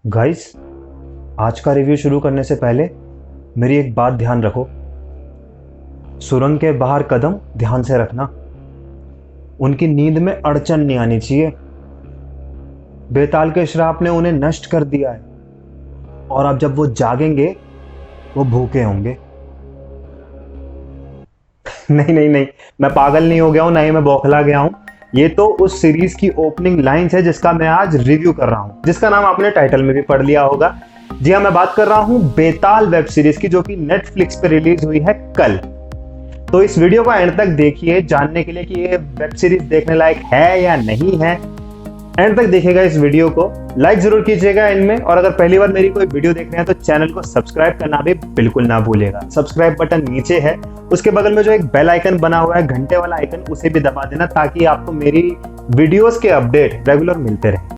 Guys, आज का review शुरू करने से पहले मेरी एक बात ध्यान रखो। सुरंग के बाहर कदम ध्यान से रखना, उनकी नींद में अड़चन नहीं आनी चाहिए। बेताल के श्राप ने उन्हें नष्ट कर दिया है और अब जब वो जागेंगे वो भूखे होंगे। नहीं नहीं नहीं, मैं पागल नहीं हो गया हूं, ना ही मैं बौखला गया हूं। ये तो उस सीरीज की ओपनिंग लाइंस है जिसका मैं आज रिव्यू कर रहा हूं, जिसका नाम आपने टाइटल में भी पढ़ लिया होगा। जी हाँ, मैं बात कर रहा हूं बेताल वेब सीरीज की, जो कि नेटफ्लिक्स पे रिलीज हुई है कल। तो इस वीडियो को एंड तक देखिए जानने के लिए कि ये वेब सीरीज देखने लायक है या नहीं है। एंड तक देखिएगा इस वीडियो को, लाइक जरूर कीजिएगा इनमें, और अगर पहली बार मेरी कोई वीडियो देख रहे हैं तो चैनल को सब्सक्राइब करना भी बिल्कुल ना भूलिएगा। सब्सक्राइब बटन नीचे है, उसके बगल में जो एक बेल आइकन बना हुआ है, घंटे वाला आइकन, उसे भी दबा देना ताकि आपको मेरी वीडियोस के अपडेट रेगुलर मिलते रहे।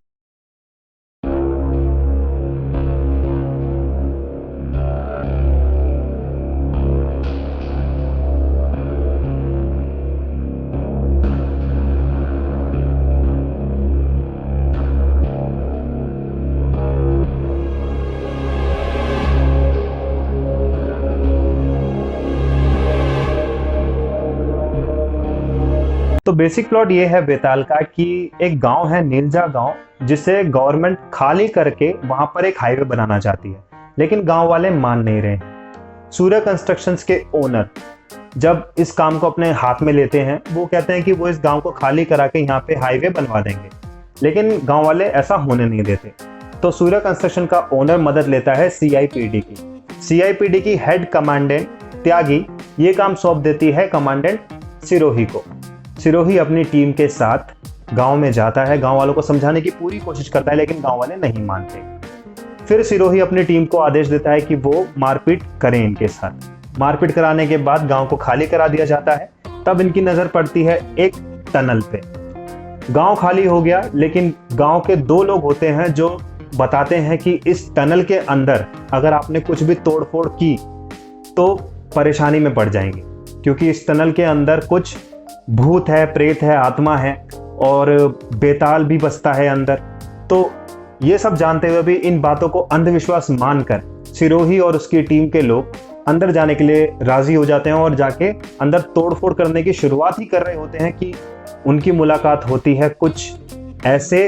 तो बेसिक प्लॉट ये है बेताल का कि एक गांव है नीलजा गांव, जिसे गवर्नमेंट खाली करके वहां पर एक हाईवे बनाना चाहती है, लेकिन गांव वाले मान नहीं रहे। सूर्य कंस्ट्रक्शंस के ओनर जब इस काम को अपने हाथ में लेते हैं, वो कहते हैं कि वो इस गांव को खाली करा के यहाँ पे हाईवे बनवा देंगे, लेकिन गांव वाले ऐसा होने नहीं देते। तो सूर्य कंस्ट्रक्शन का ओनर मदद लेता है सीआईपीडी की। सीआईपीडी की हेड कमांडेंट त्यागी ये काम सौंप देती है कमांडेंट सिरोही को। सिरोही अपनी टीम के साथ गांव में जाता है, गांव वालों को समझाने की पूरी कोशिश करता है, लेकिन गांव वाले नहीं मानते। फिर सिरोही अपनी टीम को आदेश देता है कि वो मारपीट करें इनके साथ। मारपीट कराने के बाद गांव को खाली करा दिया जाता है। तब इनकी नजर पड़ती है एक टनल पे। गांव खाली हो गया, लेकिन गांव के दो लोग होते हैं जो बताते हैं कि इस टनल के अंदर अगर आपने कुछ भी तोड़फोड़ की तो परेशानी में पड़ जाएंगे, क्योंकि इस टनल के अंदर कुछ भूत है, प्रेत है, आत्मा है और बेताल भी बसता है अंदर। तो ये सब जानते हुए भी इन बातों को अंधविश्वास मानकर सिरोही और उसकी टीम के लोग अंदर जाने के लिए राजी हो जाते हैं और जाके अंदर तोड़फोड़ करने की शुरुआत ही कर रहे होते हैं कि उनकी मुलाकात होती है कुछ ऐसे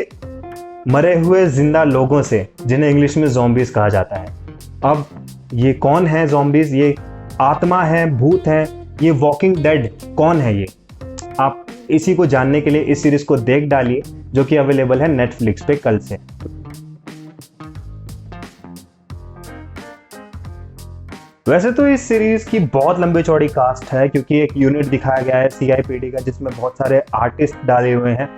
मरे हुए जिंदा लोगों से जिन्हें इंग्लिश में ज़ॉम्बीज कहा जाता है। अब ये कौन है ज़ॉम्बीज? ये आत्मा है, भूत है, ये वॉकिंग डेड कौन है? ये आप इसी को जानने के लिए इस सीरीज को देख डालिए, जो कि अवेलेबल है नेटफ्लिक्स पे कल से। वैसे तो इस सीरीज की बहुत लंबी चौड़ी कास्ट है, क्योंकि एक यूनिट दिखाया गया है सीआईपीडी का जिसमें बहुत सारे आर्टिस्ट डाले हुए हैं,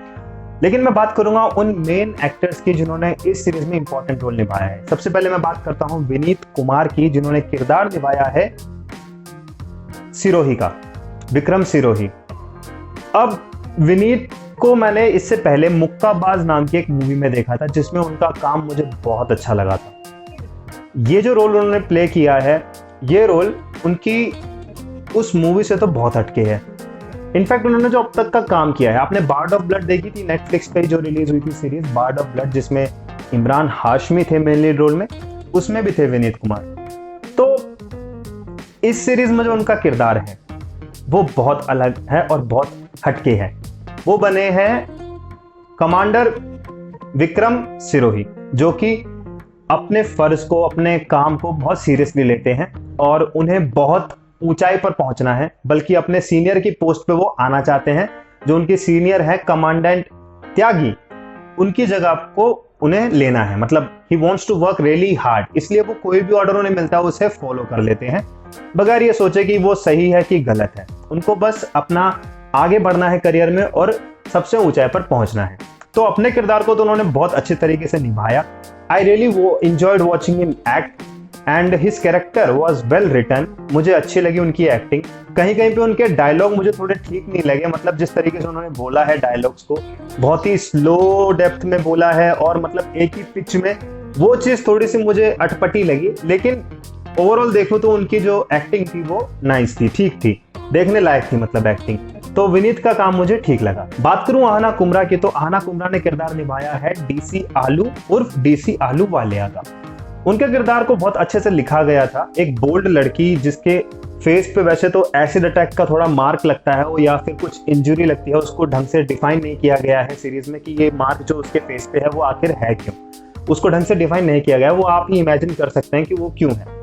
लेकिन मैं बात करूंगा उन मेन एक्टर्स की जिन्होंने इस सीरीज में इंपॉर्टेंट रोल निभाया है। सबसे पहले मैं बात करता हूं विनीत कुमार की, जिन्होंने किरदार निभाया है सिरोही का, विक्रम सिरोही। अब विनीत को मैंने इससे पहले मुक्काबाज नाम की एक मूवी में देखा था, जिसमें उनका काम मुझे बहुत अच्छा लगा था। ये जो रोल उन्होंने प्ले किया है, ये रोल उनकी उस मूवी से तो बहुत हटके है। इनफैक्ट उन्होंने जो अब तक का काम किया है, आपने बार्ड ऑफ ब्लड देखी थी नेटफ्लिक्स पे जो रिलीज हुई थी सीरीज बार्ड ऑफ ब्लड, जिसमें इमरान हाशमी थे मेन लीड रोल में, उसमें भी थे विनीत कुमार। तो इस सीरीज में जो उनका किरदार है वो बहुत अलग है और बहुत हटके है। वो बने हैं कमांडर विक्रम सिरोही, जो कि अपने फर्ज को, अपने काम को बहुत सीरियसली लेते हैं और उन्हें बहुत ऊंचाई पर पहुंचना है, बल्कि अपने सीनियर की पोस्ट पे वो आना चाहते हैं। जो उनके सीनियर है कमांडेंट त्यागी, उनकी जगह को उन्हें लेना है। मतलब he wants to work really hard, इसलिए वो कोई भी ऑर्डर उन्हें मिलता है उसे फॉलो कर लेते हैं, बगैर ये सोचे कि वो सही है कि गलत है। उनको बस अपना आगे बढ़ना है करियर में और सबसे ऊंचाई पर पहुंचना है। तो अपने किरदार को तो उन्होंने बहुत अच्छे तरीके से निभाया। I really enjoyed watching him act and his character was well written. मुझे अच्छी लगी उनकी एक्टिंग। कहीं कहीं पे उनके डायलॉग मुझे थोड़े ठीक नहीं लगे, मतलब जिस तरीके से उन्होंने बोला है डायलॉग्स को, बहुत ही स्लो डेप्थ में बोला है और मतलब एक ही पिच में, वो चीज़ थोड़ी सी मुझे अटपटी लगी। लेकिन ओवरऑल देखो तो उनकी जो एक्टिंग थी वो नाइस थी, ठीक थी, देखने लायक थी मतलब एक्टिंग। तो विनीत का काम मुझे ठीक लगा। बात करूं आहना कुमरा की, तो आहना कुमरा ने किरदार निभाया है डीसी आलू उर्फ डीसी आलू वालिया का। उनके किरदार को बहुत अच्छे से लिखा गया था। एक बोल्ड लड़की जिसके फेस पे वैसे तो एसिड अटैक का थोड़ा मार्क लगता है वो, या फिर कुछ इंजरी लगती है, उसको ढंग से डिफाइन नहीं किया गया है सीरीज में कि ये मार्क जो उसके फेस पे है वो आखिर है क्यों। उसको ढंग से डिफाइन नहीं किया गया, वो आप ही इमेजिन कर सकते हैं कि वो क्यों है।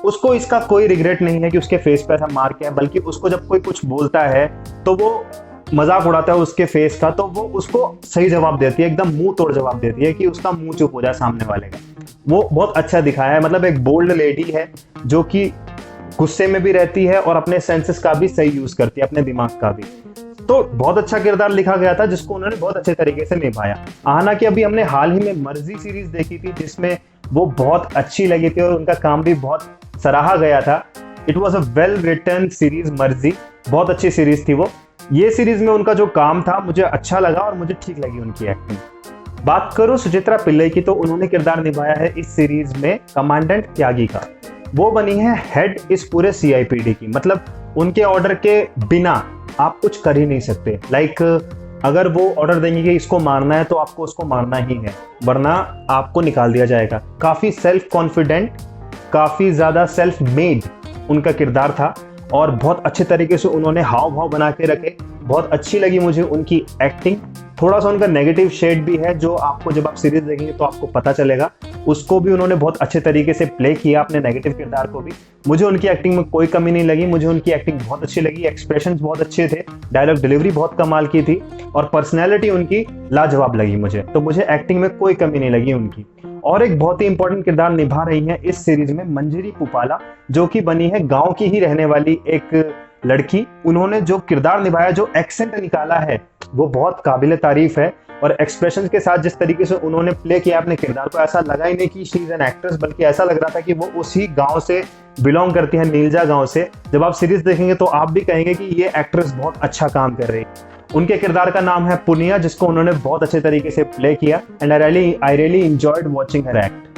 उसको इसका कोई रिग्रेट नहीं है कि उसके फेस पे ऐसा मार्क है, बल्कि उसको जब कोई कुछ बोलता है तो वो मजाक उड़ाता है उसके फेस का, तो वो उसको सही जवाब देती है, एकदम मुंह तोड़ जवाब देती है कि उसका मुंह चुप हो जाए सामने वाले का। वो बहुत अच्छा दिखाया है। मतलब एक बोल्ड लेडी है जो कि गुस्से में भी रहती है और अपने सेंसेस का भी सही यूज करती है, अपने दिमाग का भी। तो बहुत अच्छा किरदार लिखा गया था जिसको उन्होंने बहुत अच्छे तरीके से निभाया। आहना की अभी हमने हाल ही में मर्जी सीरीज देखी थी जिसमें वो बहुत अच्छी लगी थी और उनका काम भी बहुत सराहा गया था। It was a well written series मर्जी, बहुत अच्छी सीरीज थी वो। ये सीरीज में उनका जो काम था मुझे अच्छा लगा और मुझे ठीक लगी उनकी एक्टिंग। बात करूं सुचित्रा पिल्लई की, तो उन्होंने किरदार निभाया है इस सीरीज में कमांडेंट त्यागी का। वो बनी है हेड इस पूरे सीआईपीडी की। मतलब उनके ऑर्डर के बिना आप कुछ कर ही नहीं सकते। लाइक अगर वो ऑर्डर देंगे कि इसको मारना है तो आपको उसको मारना ही है, वरना आपको निकाल दिया जाएगा। काफी सेल्फ कॉन्फिडेंट, काफी ज्यादा सेल्फ मेड उनका किरदार था और बहुत अच्छे तरीके से उन्होंने हाव भाव बना के रखे। बहुत अच्छी लगी मुझे उनकी एक्टिंग। थोड़ा सा उनका नेगेटिव शेड भी है जो आपको जब आप सीरीज देखेंगे तो आपको पता चलेगा। उसको भी उन्होंने बहुत अच्छे तरीके से प्ले किया, अपने नेगेटिव किरदार को भी। मुझे उनकी एक्टिंग में कोई कमी नहीं लगी, मुझे उनकी एक्टिंग बहुत अच्छी लगी। एक्सप्रेशंस बहुत अच्छे थे, डायलॉग डिलीवरी बहुत कमाल की थी और पर्सनैलिटी उनकी लाजवाब लगी मुझे। तो मुझे एक्टिंग में कोई कमी नहीं लगी उनकी। और एक बहुत ही इंपॉर्टेंट किरदार निभा रही है इस सीरीज में मंजरी पुपाला, जो कि बनी है गांव की ही रहने वाली एक लड़की। उन्होंने जो किरदार निभाया, जो एक्सेंट निकाला है, वो बहुत काबिले तारीफ है। और एक्सप्रेशन के साथ जिस तरीके से उन्होंने प्ले किया अपने किरदार को, ऐसा लगा ही नहीं कि शी इज एन एक्ट्रेस, बल्कि ऐसा लग रहा था कि वो उसी गांव से बिलोंग करती है, नीलजा गांव से। जब आप सीरीज देखेंगे तो आप भी कहेंगे कि ये एक्ट्रेस बहुत अच्छा काम कर रही है। उनके किरदार का नाम है पुनिया, जिसको उन्होंने बहुत अच्छे तरीके से प्ले किया and I really enjoyed watching her act.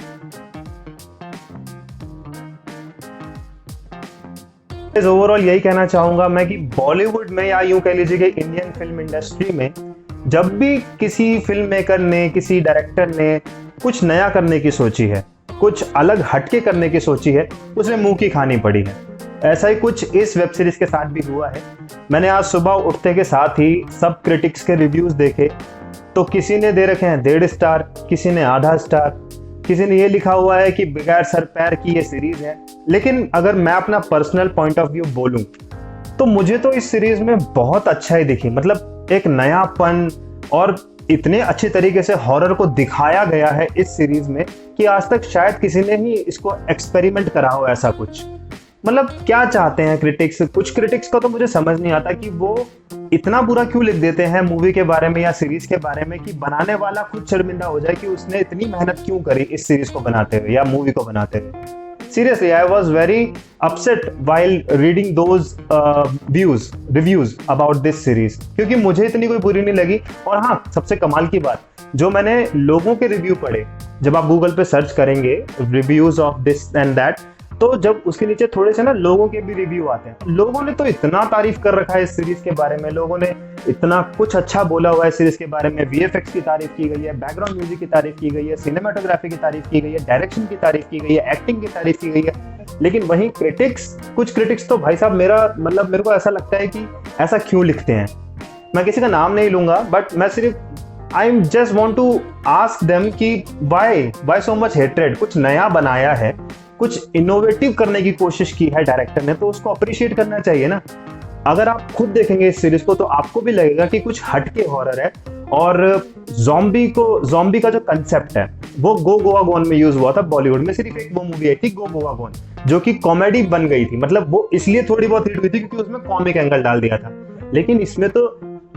Overall यही कहना चाहूंगा मैं कि बॉलीवुड में, या यूं कह लीजिए कि इंडियन फिल्म इंडस्ट्री में, जब भी किसी फिल्म मेकर ने, किसी डायरेक्टर ने कुछ नया करने की सोची है, कुछ अलग हटके करने की सोची है, उसे मुंह की खानी पड़ी है। ऐसा ही कुछ इस वेब सीरीज के साथ भी हुआ है। मैंने आज सुबह उठते के साथ ही सब क्रिटिक्स के रिव्यूज देखे, तो किसी ने दे रखे हैं 1.5 स्टार, किसी ने आधा स्टार, किसी ने ये लिखा हुआ है कि बगैर सर पैर की ये सीरीज है। लेकिन अगर मैं अपना पर्सनल पॉइंट ऑफ व्यू बोलूं तो मुझे तो इस सीरीज में बहुत अच्छा ही दिखी। मतलब एक नयापन और इतने अच्छे तरीके से हॉरर को दिखाया गया है इस सीरीज में कि आज तक शायद किसी ने ही इसको एक्सपेरिमेंट करा हो ऐसा कुछ। मतलब क्या चाहते हैं क्रिटिक्स? कुछ क्रिटिक्स का तो मुझे समझ नहीं आता कि वो इतना बुरा क्यों लिख देते हैं मूवी के बारे में या सीरीज के बारे में कि बनाने वाला खुद शर्मिंदा हो जाए कि उसने इतनी मेहनत क्यों करी इस सीरीज को बनाते हुए या मूवी को बनाते हुए। Seriously, I was very upset while reading those reviews about this series, क्योंकि मुझे इतनी कोई बुरी नहीं लगी। और हाँ, सबसे कमाल की बात, जो मैंने लोगों के रिव्यू पढ़े, जब आप गूगल पे सर्च करेंगे reviews of this and that, तो जब उसके नीचे थोड़े से ना लोगों के भी रिव्यू आते हैं। लोगों ने तो इतना तारीफ कर रखा है इस सीरीज के बारे में, लोगों ने इतना कुछ अच्छा बोला हुआ है सीरीज के बारे में। वीएफएक्स की तारीफ की गई है, बैकग्राउंड म्यूजिक की तारीफ की गई है, सिनेमेटोग्राफी की तारीफ की गई है, डायरेक्शन की तारीफ की गई है, एक्टिंग की तारीफ की गई है। लेकिन वहीं कुछ क्रिटिक्स तो भाई साहब मेरे को ऐसा लगता है कि ऐसा क्यों लिखते हैं। मैं किसी का नाम नहीं लूंगा, बट मैं सिर्फ I just want to ask them कि वाई सो मच हेट्रेड। कुछ नया बनाया है, कुछ इनोवेटिव करने की कोशिश की है डायरेक्टर ने, तो उसको अप्रिशिएट करना चाहिए ना। अगर आप खुद देखेंगे इस सीरीज को तो आपको भी लगेगा कि कुछ हटके हॉरर है। और ज़ॉम्बी का जो कंसेप्ट है वो गो गोवा गॉन में यूज हुआ था बॉलीवुड में। सिर्फ एक वो मूवी आई थी गो गोवा गॉन, जो कि कॉमेडी बन गई थी। मतलब वो इसलिए थोड़ी बहुत हिट हुई थी क्योंकि उसमें कॉमिक एंगल डाल दिया था। लेकिन इसमें तो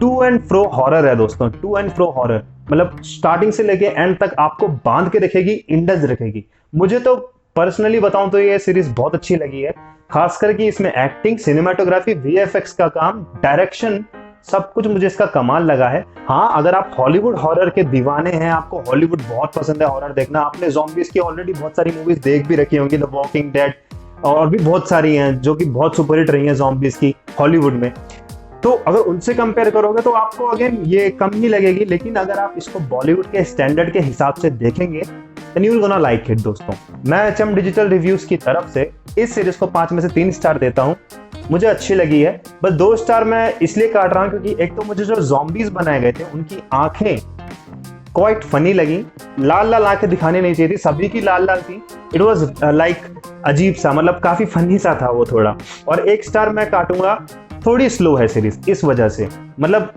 टू एंड फ्रो हॉरर है दोस्तों, टू एंड फ्रो हॉरर। मतलब स्टार्टिंग से लेके एंड तक आपको बांध के रखेगी, इंडज रखेगी। मुझे तो पर्सनली बताऊं तो ये सीरीज बहुत अच्छी लगी है, खासकर कि इसमें एक्टिंग, सिनेमाटोग्राफी, वीएफएक्स का काम, डायरेक्शन, सब कुछ मुझे इसका कमाल लगा है। हाँ, अगर आप हॉलीवुड हॉरर के दीवाने हैं, आपको हॉलीवुड बहुत पसंद है हॉरर देखना, आपने ज़ॉम्बीज की ऑलरेडी बहुत सारी मूवीज देख भी रखी होंगी, द वॉकिंग डेड और भी बहुत सारी हैं जो कि बहुत सुपरहिट रही हैं ज़ॉम्बीज की हॉलीवुड में, तो अगर उनसे कंपेयर करोगे तो आपको अगेन ये कम ही लगेगी, लेकिन अगर आप इसको बॉलीवुड के स्टैंडर्ड के हिसाब से देखेंगे then you will gonna like it. दोस्तों मैं एचएम डिजिटल रिव्यूज की तरफ से इस सीरीज को 5 में से 3 स्टार देता हूँ। मुझे अच्छी लगी है, बस 2 स्टार मैं इसलिए काट रहा हूँ क्योंकि एक तो मुझे जो ज़ॉम्बीज बनाए गए थे उनकी आंखें क्वाइट फनी लगी। लाल लाल आंखें दिखानी नहीं चाहिए थी, सभी की लाल लाल थी। इट वॉज लाइक अजीब सा, मतलब काफी फनी सा था वो थोड़ा। और 1 स्टार मैं काटूंगा, थोड़ी स्लो है सीरीज इस वजह से। मतलब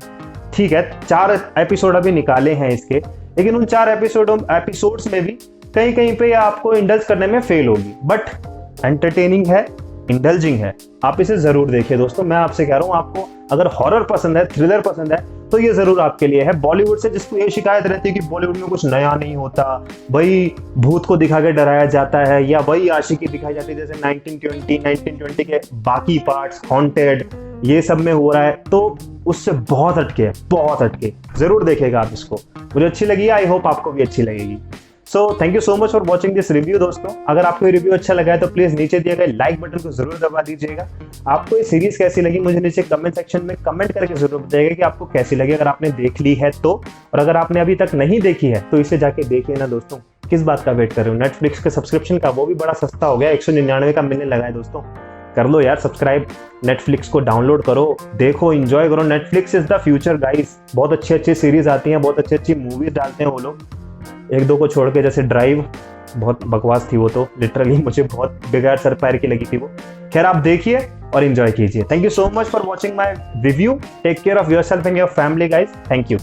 ठीक है 4 एपिसोड अभी निकाले हैं इसके, लेकिन उन 4 एपिसोड्स में भी कहीं कहीं पे आपको इंडल्ज करने में फेल होगी, बट एंटरटेनिंग है, इंडल्जिंग है। आप इसे जरूर देखिए दोस्तों। मैं आपसे कह रहा हूँ, आपको अगर हॉरर पसंद है, थ्रिलर पसंद है, तो ये जरूर आपके लिए है। बॉलीवुड से जिसको ये शिकायत रहती है कि बॉलीवुड में कुछ नया नहीं होता, वही भूत को दिखा के डराया जाता है या वही आशिकी दिखाई जाती है जैसे 1920 के बाकी पार्ट्स हॉन्टेड ये सब में हो रहा है, तो उससे बहुत हटके जरूर देखेगा आप इसको। मुझे अच्छी लगी, आई होप आपको भी अच्छी लगेगी। So thank you so much for watching this review दोस्तों। अगर आपको ये रिव्यू अच्छा लगा है तो प्लीज नीचे दिए गए लाइक बटन को जरूर दबा दीजिएगा। आपको ये सीरीज कैसी लगी मुझे नीचे कमेंट सेक्शन में कमेंट करके जरूर बताइएगा कि आपको कैसी लगी, अगर आपने देख ली है तो। और अगर आपने अभी तक नहीं देखी है तो इसे जाके देख लेना दोस्तों। किस बात का वेट कर रहे हो? नेटफ्लिक्स के सब्सक्रिप्शन का, वो भी बड़ा सस्ता हो गया, 199 का मिलने लगा है दोस्तों। कर लो यार सब्सक्राइब, नेटफ्लिक्स को डाउनलोड करो, देखो, एंजॉय करो। Netflix is the future guys. बहुत अच्छी सीरीज आती हैं, बहुत अच्छी मूवीज डालते हैं वो लोग, 1-2 को छोड़ के। जैसे ड्राइव बहुत बकवास थी वो, तो लिटरली मुझे बहुत बेकार सर पैर की लगी थी वो। खैर आप देखिए और एंजॉय कीजिए। Thank you so much for watching my review. Take care of yourself and your family guys. Thank you.